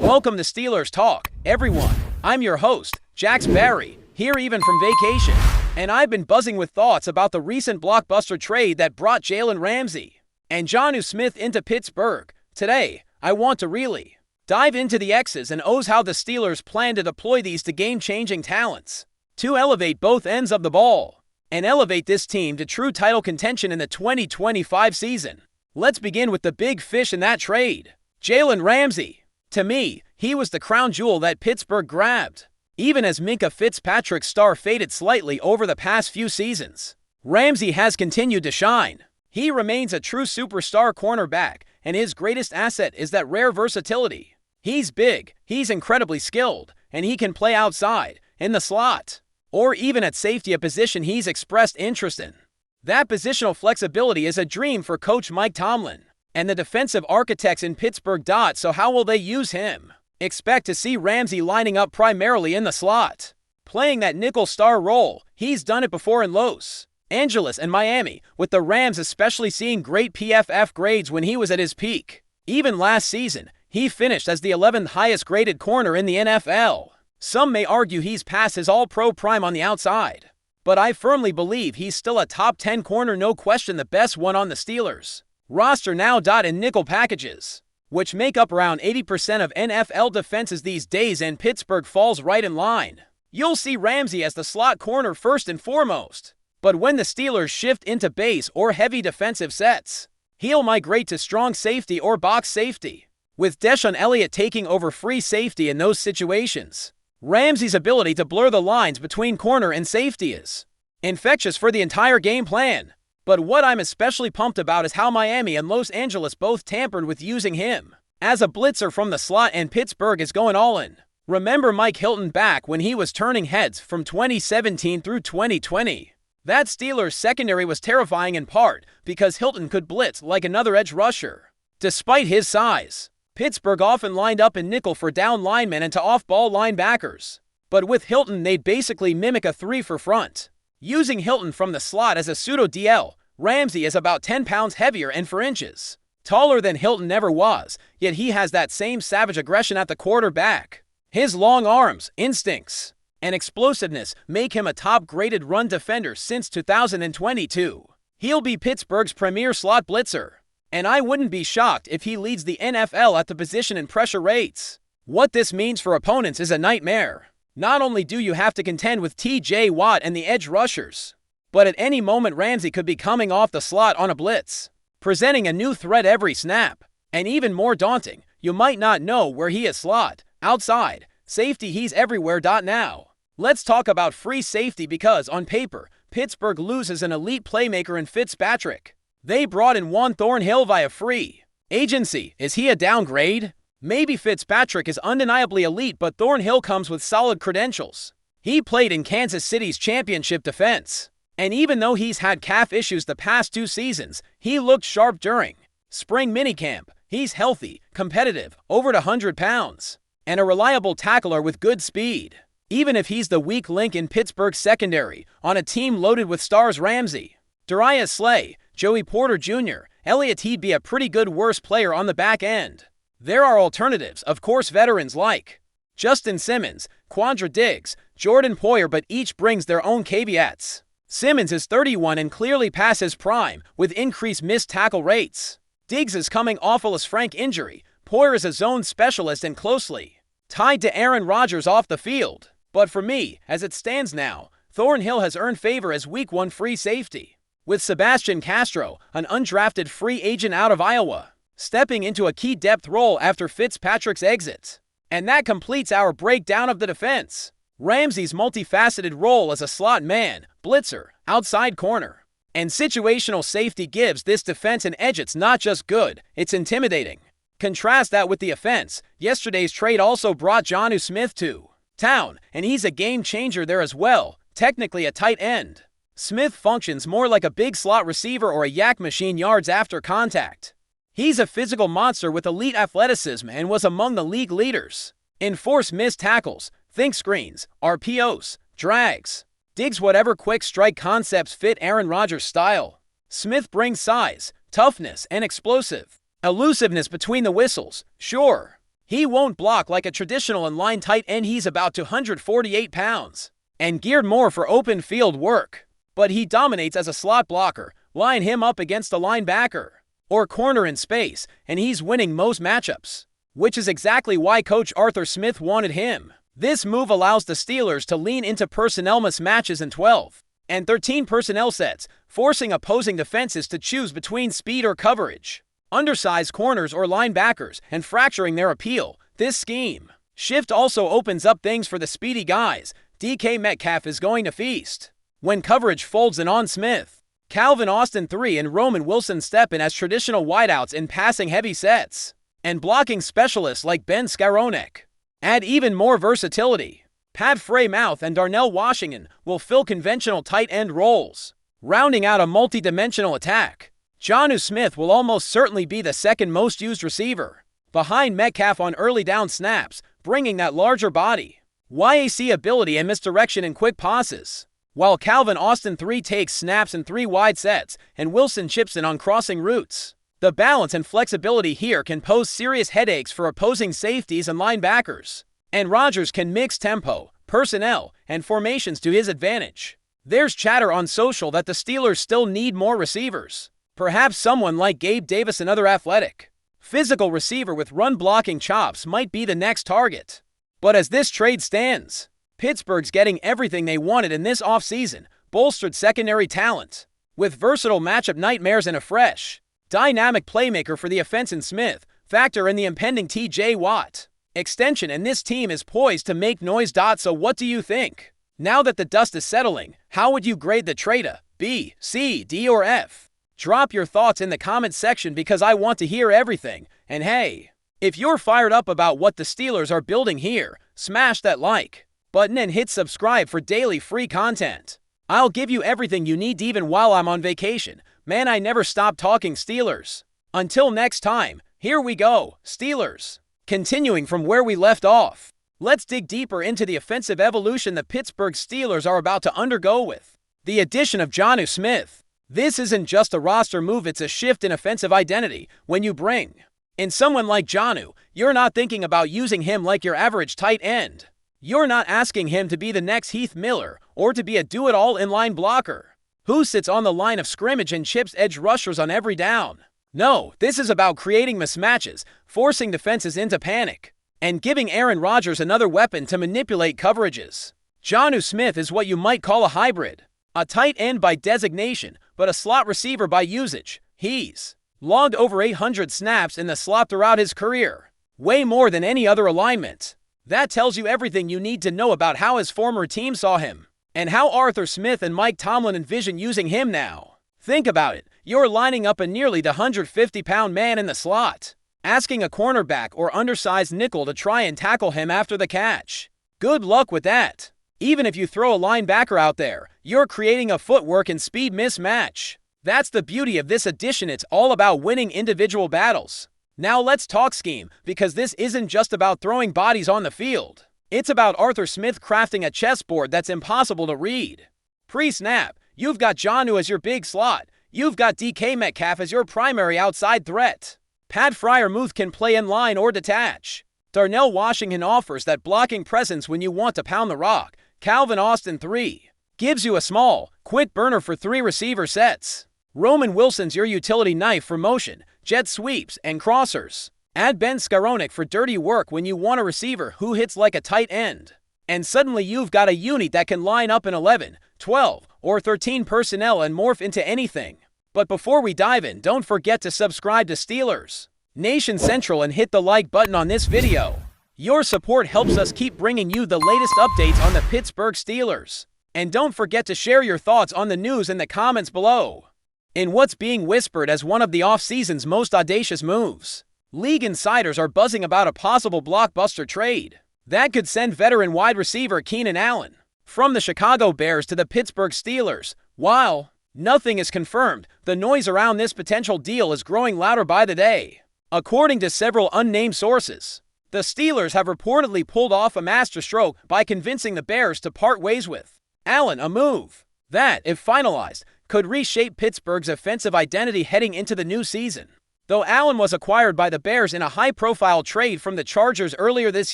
Welcome to Steelers Talk, everyone. I'm your host, Jax Barry, here even from vacation, and I've been buzzing with thoughts about the recent blockbuster trade that brought Jalen Ramsey and Jonnu Smith into Pittsburgh. Today, I want to really dive into the X's and O's, how the Steelers plan to deploy these to game-changing talents to elevate both ends of the ball and elevate this team to true title contention in the 2025 season. Let's begin with the big fish in that trade, Jalen Ramsey. To me, he was the crown jewel that Pittsburgh grabbed. Even as Minkah Fitzpatrick's star faded slightly over the past few seasons, Ramsey has continued to shine. He remains a true superstar cornerback, and his greatest asset is that rare versatility. He's big, he's incredibly skilled, and he can play outside, in the slot, or even at safety, a position he's expressed interest in. That positional flexibility is a dream for Coach Mike Tomlin and the defensive architects in Pittsburgh. So how will they use him? Expect to see Ramsey lining up primarily in the slot, playing that nickel star role. He's done it before in Los Angeles and Miami, with the Rams especially seeing great PFF grades when he was at his peak. Even last season, he finished as the 11th highest graded corner in the NFL. Some may argue he's past his all-pro prime on the outside, but I firmly believe he's still a top 10 corner, no question the best one on the Steelers roster now. In nickel packages, which make up around 80% of NFL defenses these days, and Pittsburgh falls right in line. You'll see Ramsey as the slot corner first and foremost, but when the Steelers shift into base or heavy defensive sets, he'll migrate to strong safety or box safety, with Deshaun Elliott taking over free safety in those situations. Ramsey's ability to blur the lines between corner and safety is infectious for the entire game plan. But what I'm especially pumped about is how Miami and Los Angeles both tampered with using him as a blitzer from the slot, and Pittsburgh is going all in. Remember Mike Hilton back when he was turning heads from 2017 through 2020? That Steelers secondary was terrifying in part because Hilton could blitz like another edge rusher. Despite his size, Pittsburgh often lined up in nickel for down linemen and to off-ball linebackers. But with Hilton, they'd basically mimic a 3 for front, using Hilton from the slot as a pseudo-DL. Ramsey is about 10 pounds heavier and 4 inches taller than Hilton never was, yet he has that same savage aggression at the quarterback. His long arms, instincts, and explosiveness make him a top-graded run defender since 2022. He'll be Pittsburgh's premier slot blitzer, and I wouldn't be shocked if he leads the NFL at the position in pressure rates. What this means for opponents is a nightmare. Not only do you have to contend with T.J. Watt and the edge rushers, but at any moment Ramsey could be coming off the slot on a blitz, presenting a new threat every snap. And even more daunting, you might not know where he is: slot, outside, safety, he's everywhere. Now, let's talk about free safety, because on paper, Pittsburgh loses an elite playmaker in Fitzpatrick. They brought in Juan Thornhill via free agency. Is he a downgrade? Maybe. Fitzpatrick is undeniably elite, but Thornhill comes with solid credentials. He played in Kansas City's championship defense, and even though he's had calf issues the past 2 seasons, he looked sharp during spring minicamp. He's healthy, competitive, over 100 pounds, and a reliable tackler with good speed. Even if he's the weak link in Pittsburgh's secondary on a team loaded with stars, Ramsey, Darius Slay, Joey Porter Jr., Elliott, he'd be a pretty good worse player on the back end. There are alternatives, of course, veterans like Justin Simmons, Quandre Diggs, Jordan Poyer, but each brings their own caveats. Simmons is 31 and clearly past his prime, with increased missed tackle rates. Diggs is coming off a Frank injury. Poyer is a zone specialist and closely tied to Aaron Rodgers off the field. But for me, as it stands now, Thornhill has earned favor as Week 1 free safety, with Sebastian Castro, an undrafted free agent out of Iowa, stepping into a key depth role after Fitzpatrick's exit. And that completes our breakdown of the defense. Ramsey's multifaceted role as a slot man, blitzer, outside corner, and situational safety gives this defense an edge. It's not just good, it's intimidating. Contrast that with the offense. Yesterday's trade also brought Jonnu Smith to town, and he's a game changer there as well. Technically a tight end, Smith functions more like a big slot receiver or a yak machine yards after contact. He's a physical monster with elite athleticism and was among the league leaders in forced missed tackles. Think screens, RPOs, drags. Diggs whatever quick strike concepts fit Aaron Rodgers' style. Smith brings size, toughness, and explosive elusiveness between the whistles. Sure, He won't block like a traditional inline tight end. He's about 248 pounds and geared more for open field work. But he dominates as a slot blocker. Line him up against a linebacker or corner in space, and he's winning most matchups, which is exactly why Coach Arthur Smith wanted him. This move allows the Steelers to lean into personnel mismatches in 12 and 13 personnel sets, forcing opposing defenses to choose between speed or coverage, undersized corners or linebackers, and fracturing their appeal. This scheme shift also opens up things for the speedy guys. DK Metcalf is going to feast when coverage folds in on Smith. Calvin Austin III and Roman Wilson step in as traditional wideouts in passing-heavy sets, and blocking specialists like Ben Skowronek add even more versatility. Pat Freiermuth and Darnell Washington will fill conventional tight end roles, rounding out a multi-dimensional attack. Jonnu Smith will almost certainly be the second most used receiver, behind Metcalf on early down snaps, bringing that larger body, YAC ability and misdirection in quick passes, while Calvin Austin III takes snaps in 3 wide sets and Wilson chips in on crossing routes. The balance and flexibility here can pose serious headaches for opposing safeties and linebackers, and Rodgers can mix tempo, personnel, and formations to his advantage. There's chatter on social that the Steelers still need more receivers. Perhaps someone like Gabe Davis, another athletic, physical receiver with run-blocking chops, might be the next target. But as this trade stands, Pittsburgh's getting everything they wanted in this offseason: bolstered secondary talent, with versatile matchup nightmares and a fresh, dynamic playmaker for the offense in Smith. Factor in the impending TJ Watt extension, and this team is poised to make noise. So what do you think? Now that the dust is settling, how would you grade the trade? A, B, C, D, or F? Drop your thoughts in the comments section because I want to hear everything. And hey, if you're fired up about what the Steelers are building here, smash that like button and hit subscribe for daily free content. I'll give you everything you need even while I'm on vacation. Man, I never stop talking Steelers. Until next time, here we go, Steelers. Continuing from where we left off, let's dig deeper into the offensive evolution the Pittsburgh Steelers are about to undergo with the addition of Jonnu Smith. This isn't just a roster move, it's a shift in offensive identity. When you bring in someone like Jonnu, you're not thinking about using him like your average tight end. You're not asking him to be the next Heath Miller or to be a do-it-all inline blocker who sits on the line of scrimmage and chips edge rushers on every down. No, this is about creating mismatches, forcing defenses into panic, and giving Aaron Rodgers another weapon to manipulate coverages. Jonnu Smith is what you might call a hybrid, a tight end by designation, but a slot receiver by usage. He's logged over 800 snaps in the slot throughout his career, way more than any other alignment. That tells you everything you need to know about how his former team saw him, and how Arthur Smith and Mike Tomlin envision using him now. Think about it. You're lining up a nearly 150-pound man in the slot, asking a cornerback or undersized nickel to try and tackle him after the catch. Good luck with that. Even if you throw a linebacker out there, you're creating a footwork and speed mismatch. That's the beauty of this addition. It's all about winning individual battles. Now let's talk scheme, because this isn't just about throwing bodies on the field. It's about Arthur Smith crafting a chessboard that's impossible to read. Pre-snap, you've got Jonnu as your big slot. You've got DK Metcalf as your primary outside threat. Pat Freiermuth can play in line or detach. Darnell Washington offers that blocking presence when you want to pound the rock. Calvin Austin III gives you a small, quick burner for 3 receiver sets. Roman Wilson's your utility knife for motion, jet sweeps, and crossers. Add Ben Skowronek for dirty work when you want a receiver who hits like a tight end. And suddenly you've got a unit that can line up in 11, 12, or 13 personnel and morph into anything. But before we dive in, don't forget to subscribe to Steelers Nation Central and hit the like button on this video. Your support helps us keep bringing you the latest updates on the Pittsburgh Steelers. And don't forget to share your thoughts on the news in the comments below. In what's being whispered as one of the offseason's most audacious moves, league insiders are buzzing about a possible blockbuster trade that could send veteran wide receiver Keenan Allen from the Chicago Bears to the Pittsburgh Steelers. While nothing is confirmed, the noise around this potential deal is growing louder by the day. According to several unnamed sources, the Steelers have reportedly pulled off a masterstroke by convincing the Bears to part ways with Allen, a move that, if finalized, could reshape Pittsburgh's offensive identity heading into the new season. Though Allen was acquired by the Bears in a high-profile trade from the Chargers earlier this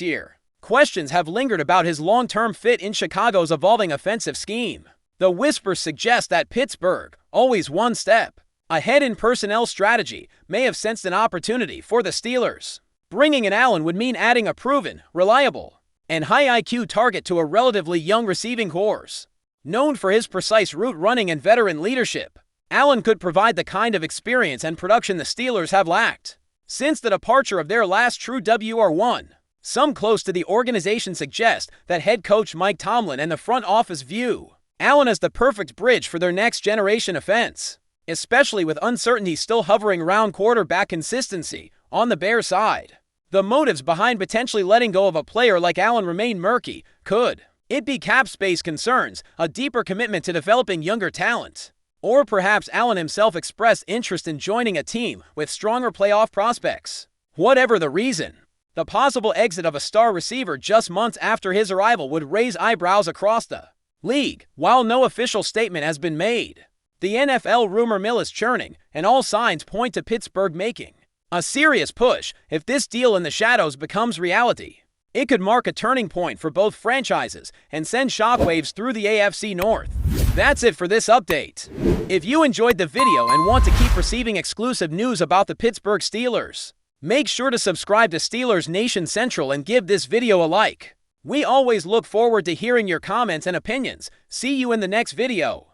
year, questions have lingered about his long-term fit in Chicago's evolving offensive scheme. The whispers suggest that Pittsburgh, always one step ahead in personnel strategy, may have sensed an opportunity for the Steelers. Bringing in Allen would mean adding a proven, reliable, and high IQ target to a relatively young receiving corps. Known for his precise route running and veteran leadership, Allen could provide the kind of experience and production the Steelers have lacked since the departure of their last true WR1. Some close to the organization suggest that head coach Mike Tomlin and the front office view Allen as the perfect bridge for their next-generation offense, especially with uncertainty still hovering around quarterback consistency on the Bears side. The motives behind potentially letting go of a player like Allen remain murky. Could it be cap space concerns, a deeper commitment to developing younger talent, or perhaps Allen himself expressed interest in joining a team with stronger playoff prospects? Whatever the reason, the possible exit of a star receiver just months after his arrival would raise eyebrows across the league. While no official statement has been made, the NFL rumor mill is churning, and all signs point to Pittsburgh making a serious push if this deal in the shadows becomes reality. It could mark a turning point for both franchises and send shockwaves through the AFC North. That's it for this update. If you enjoyed the video and want to keep receiving exclusive news about the Pittsburgh Steelers, make sure to subscribe to Steelers Nation Central and give this video a like. We always look forward to hearing your comments and opinions. See you in the next video.